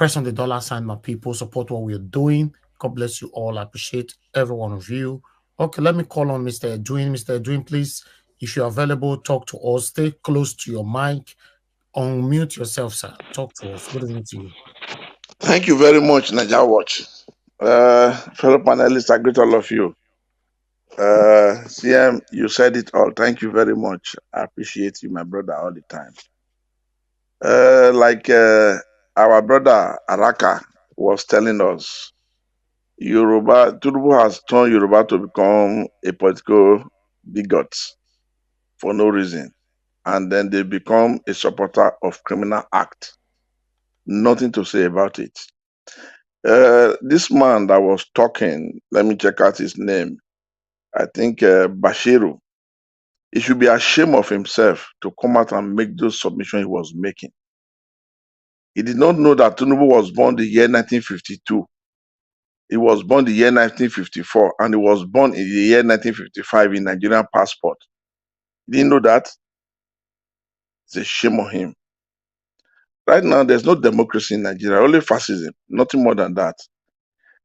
Press on the dollar sign, my people. Support what we're doing. God bless you all. I appreciate every one of you. Okay, let me call on Mr. Edwin. Mr. Edwin, please, if you're available, talk to us. Stay close to your mic. Unmute yourself, sir. Talk to us. Good evening to you. Thank you very much, NAIJA Watch. Fellow panelists, I greet all of you. CM, you said it all. Thank you very much. I appreciate you, my brother, all the time. Our brother Araka was telling us, Tinubu has turned Yoruba to become a political bigot for no reason. And then they become a supporter of criminal act. Nothing to say about it. This man that was talking, let me check out his name. I think Bashiru. He should be ashamed of himself to come out and make those submissions he was making. He did not know that Tinubu was born the year 1952. He was born the year 1954, and he was born in the year 1955 in Nigerian passport. He didn't know that? It's a shame on him. Right now, there's no democracy in Nigeria, only fascism, nothing more than that.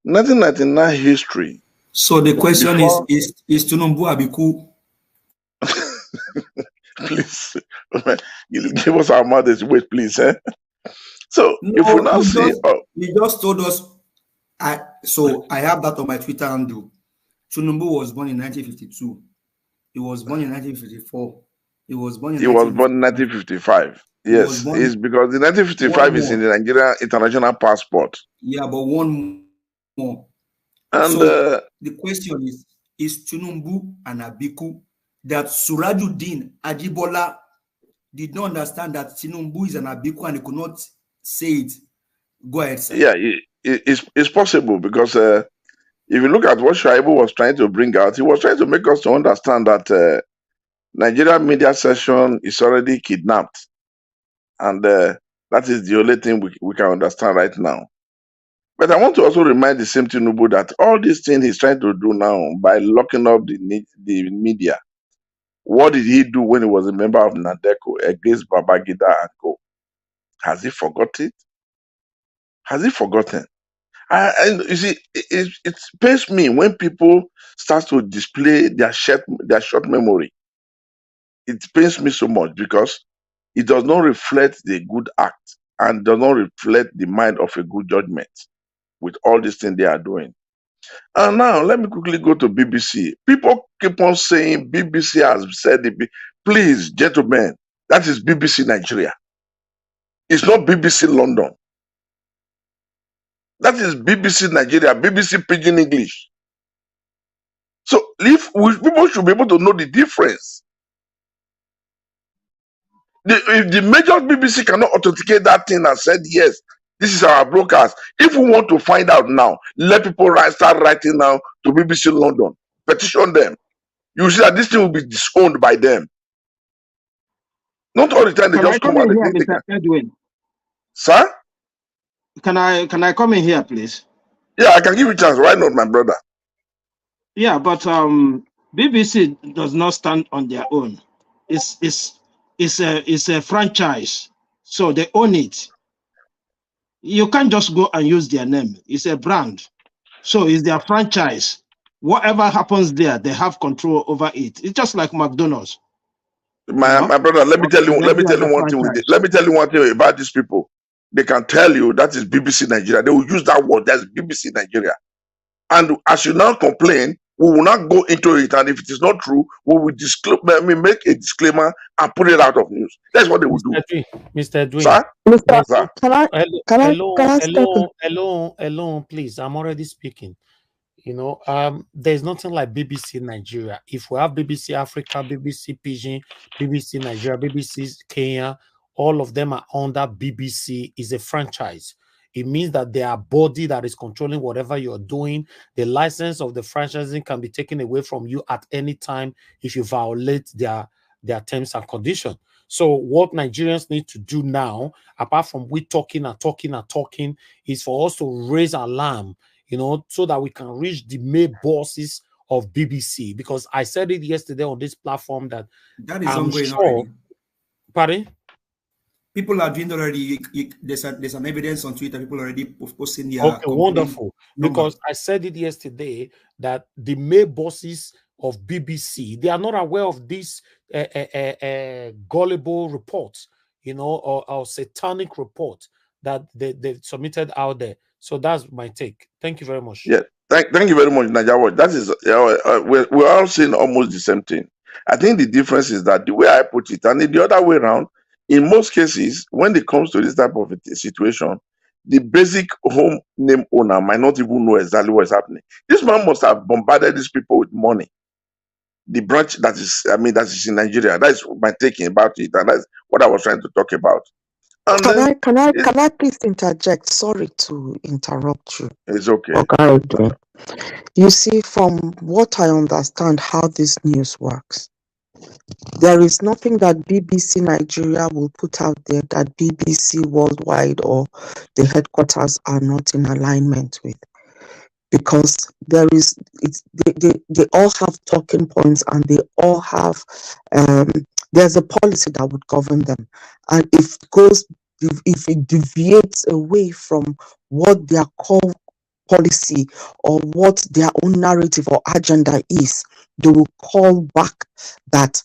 1999 history. So the question is Tinubu Abiku? Please, give us our mothers. Wait, please. Eh? So, no, if we now see... He just told us, I have that on my Twitter handle. Tinubu was born in 1952. He was born in 1954. He was born in 1955. Yes, it's because the 1955 is in the Nigerian international passport. Yeah, but one more. And so the question is Tinubu and Abiku that Surajuddin Ajibola did not understand that Tinubu is an Abiku and he could not say it. Go ahead, sir. Yeah, it's possible because if you look at what Shaibu was trying to bring out, he was trying to make us to understand that Nigerian media session is already kidnapped. And that is the only thing we can understand right now. But I want to also remind the same Tinubu that all these things he's trying to do now by locking up the media, what did he do when he was a member of Nadeko against Babangida and Co? Has he forgotten? Has he forgotten? And you see, it pains me when people start to display their short memory. It pains me so much because it does not reflect the good act and does not reflect the mind of a good judgment with all these things they are doing. And now, let me quickly go to BBC. People keep on saying BBC has said it. Please, gentlemen, that is BBC Nigeria. It's not BBC London. That is BBC Nigeria, BBC Pidgin English. So people should be able to know the difference. If the major BBC cannot authenticate that thing and said, yes, this is our broadcast. If we want to find out now, let people start writing now to BBC London. Petition them. You see that this thing will be disowned by them. Not all the time they just come out and think Mr. Edwin. Sir? Can I come in here, please? Yeah, I can give you a chance. Why not, my brother? Yeah, but BBC does not stand on their own. It's a franchise, so they own it. You can't just go and use their name. It's a brand, so it's their franchise. Whatever happens there, they have control over it. It's just like McDonald's. My brother, let me tell you one thing. Let me tell you one thing about these people. They can tell you that is BBC Nigeria. They will use that word. That's BBC Nigeria. And as you now complain, we will not go into it. And if it is not true, we will make a disclaimer and put it out of news. That's what they will do. Mr. Edwin. Sir? Sir? Hello, please. I'm already speaking. You know, there's nothing like BBC Nigeria. If we have BBC Africa, BBC Pidgin, BBC Nigeria, BBC Kenya, all of them are under BBC. Is a franchise. It means that they are a body that is controlling whatever you're doing. The license of the franchising can be taken away from you at any time if you violate their terms and conditions. So what Nigerians need to do now, apart from we talking, is for us to raise alarm, you know, so that we can reach the main bosses of BBC. Because I said it yesterday on this platform that is I'm ongoing sure. already. Pardon? People are doing already. There's an evidence on Twitter. People already posting their Okay, wonderful. number. Because I said it yesterday that the main bosses of BBC, they are not aware of this gullible report, or satanic report that they submitted out there. So that's my take. Thank you very much. Yeah, thank you very much, NAIJA. That is, we're all saying almost the same thing. I think the difference is that the way I put it, and the other way around, in most cases, when it comes to this type of a situation, the basic home name owner might not even know exactly what's happening. This man must have bombarded these people with money. The branch that is in Nigeria. That's my taking about it, and that's what I was trying to talk about. And Can I please interject? Sorry to interrupt you. It's okay. Okay. You see, from what I understand how this news works, there is nothing that BBC Nigeria will put out there that BBC Worldwide or the headquarters are not in alignment with. Because they all have talking points, and they all have there's a policy that would govern them, and if it deviates away from what their core policy or what their own narrative or agenda is, they will call back that.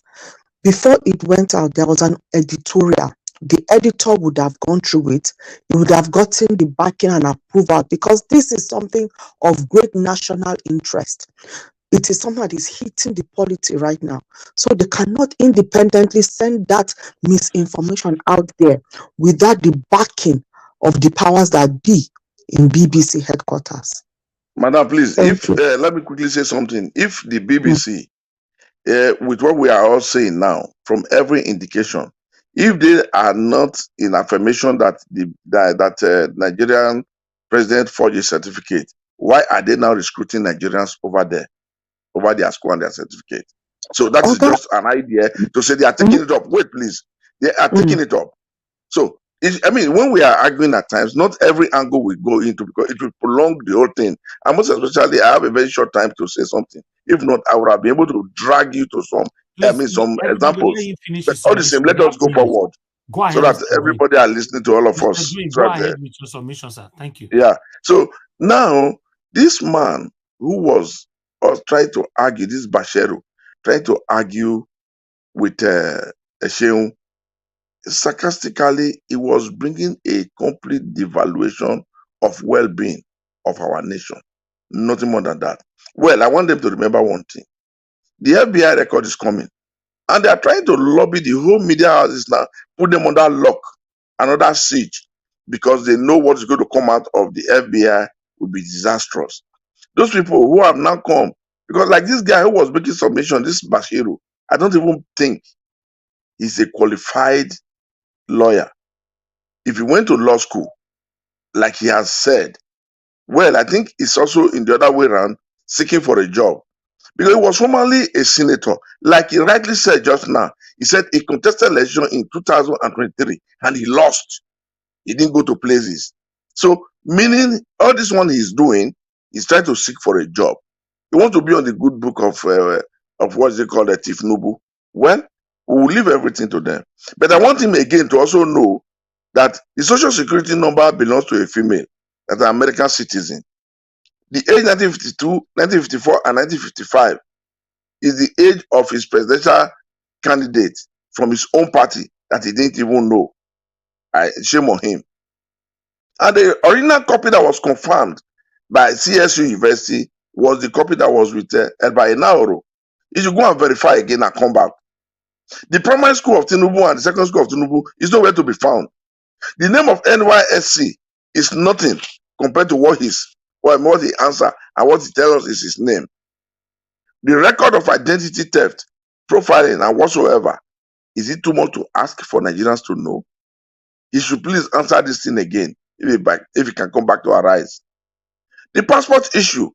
Before it went out, there was an editorial. The editor would have gone through it. He would have gotten the backing and approval, because this is something of great national interest. It is something that is hitting the polity right now. So they cannot independently send that misinformation out there without the backing of the powers that be in BBC headquarters. Madam, please, let me quickly say something. If the BBC, with what we are all saying now, from every indication, if they are not in affirmation that Nigerian president forged a certificate, why are they now recruiting Nigerians over there, over their school and their certificate? So that is just an idea to say they are taking it up. Wait, please, they are taking it up. So when we are arguing at times, not every angle we go into, because it will prolong the whole thing. And most especially, I have a very short time to say something. If not, I would have been able to drag you to some examples. But all the same, let us go forward. Go ahead, so that everybody are listening to all of us. Go ahead with your submission, sir. Thank you. Yeah. So now, this man who was trying to argue, this Basheru, trying to argue with Esheun, sarcastically, he was bringing a complete devaluation of well-being of our nation. Nothing more than that. Well, I want them to remember one thing. The FBI record is coming, and they are trying to lobby the whole media houses now, put them under lock, another siege, because they know what is going to come out of the FBI will be disastrous. Those people who have now come, because like this guy who was making submission, this Bashiru, I don't even think he's a qualified lawyer. If he went to law school, like he has said, well, I think it's also in the other way around, seeking for a job. Because he was formerly a senator. Like he rightly said just now, he said he contested election in 2023 and he lost. He didn't go to places. So, meaning all this one he's doing, he's trying to seek for a job. He wants to be on the good book of what they call a Tifnubu. Well, we will leave everything to them. But I want him again to also know that the social security number belongs to a female, that's an American citizen. The age 1952, 1954, and 1955 is the age of his presidential candidate from his own party that he didn't even know. Shame on him. And the original copy that was confirmed by CSU University was the copy that was with Elba Enaoro. You should go and verify again and come back. The primary school of Tinubu and the second school of Tinubu is nowhere to be found. The name of NYSC is nothing compared to what he answer and what he tells us is his name. The record of identity theft, profiling, and whatsoever, is it too much to ask for Nigerians to know? He should please answer this thing again if he can come back to arise. The passport issue,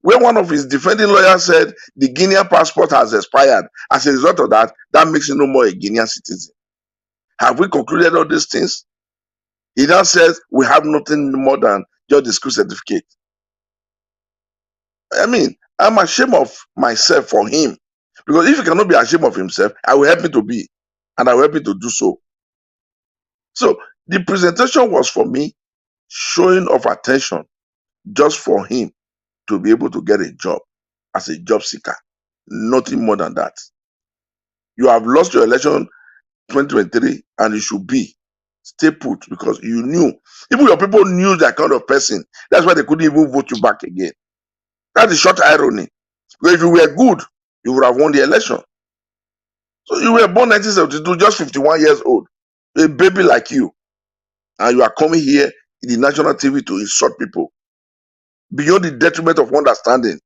where one of his defending lawyers said the Guinean passport has expired. As a result of that, that makes him no more a Guinean citizen. Have we concluded all these things? He now says we have nothing more than just the school certificate. I mean, I'm ashamed of myself for him. Because if he cannot be ashamed of himself, I will help him to be. And I will help him to do so. So the presentation was for me showing of attention just for him to be able to get a job as a job seeker. Nothing more than that. You have lost your election 2023 and you should stay put because you knew, even your people knew that kind of person. That's why they couldn't even vote you back again. That's the short irony. Because if you were good, you would have won the election. So you were born 1972, just 51 years old, a baby like you, and you are coming here in the national TV to insult people beyond the detriment of understanding.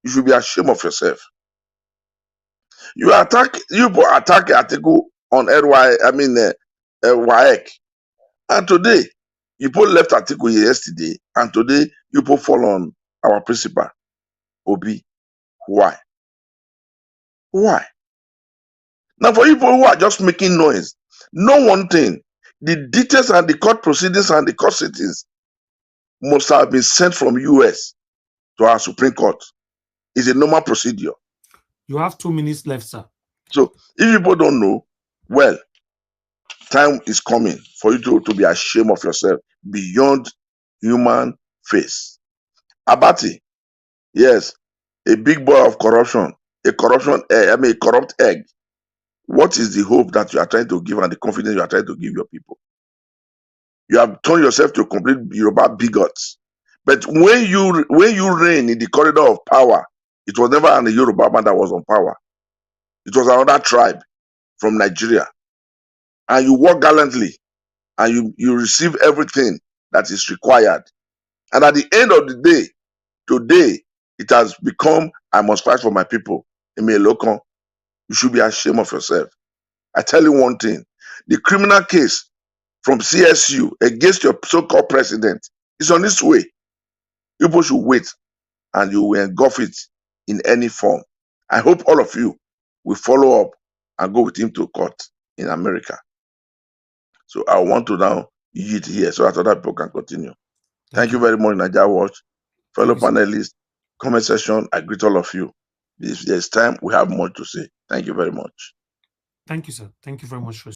You should be ashamed of yourself. You attack article on WAEC, and today you put left article yesterday, and today you put fall on our principal, Obi. Why? Why? Now, for people who are just making noise, know one thing: the details and the court proceedings and the court sittings must have been sent from US to our Supreme Court. It's a normal procedure. You have 2 minutes left, sir. So if people don't know, well, time is coming for you to be ashamed of yourself beyond human face. Abati, yes, a big boy of corruption, a corrupt egg. What is the hope that you are trying to give and the confidence you are trying to give your people? You have turned yourself to a complete Yoruba bigots. But when you reign in the corridor of power, it was never a Yoruba man that was on power. It was another tribe from Nigeria. And you work gallantly and you receive everything that is required. And at the end of the day, today, it has become, I must fight for my people. You should be ashamed of yourself. I tell you one thing, the criminal case from CSU against your so-called president is on its way. People should wait and you will engulf it in any form. I hope all of you will follow up and go with him to court in America. So I want to now use it here so that other people can continue. Thank you very much, NAIJA Watch. Fellow panelists, comment section, I greet all of you. If there's time, we have more to say. Thank you very much. Thank you, sir. Thank you very much for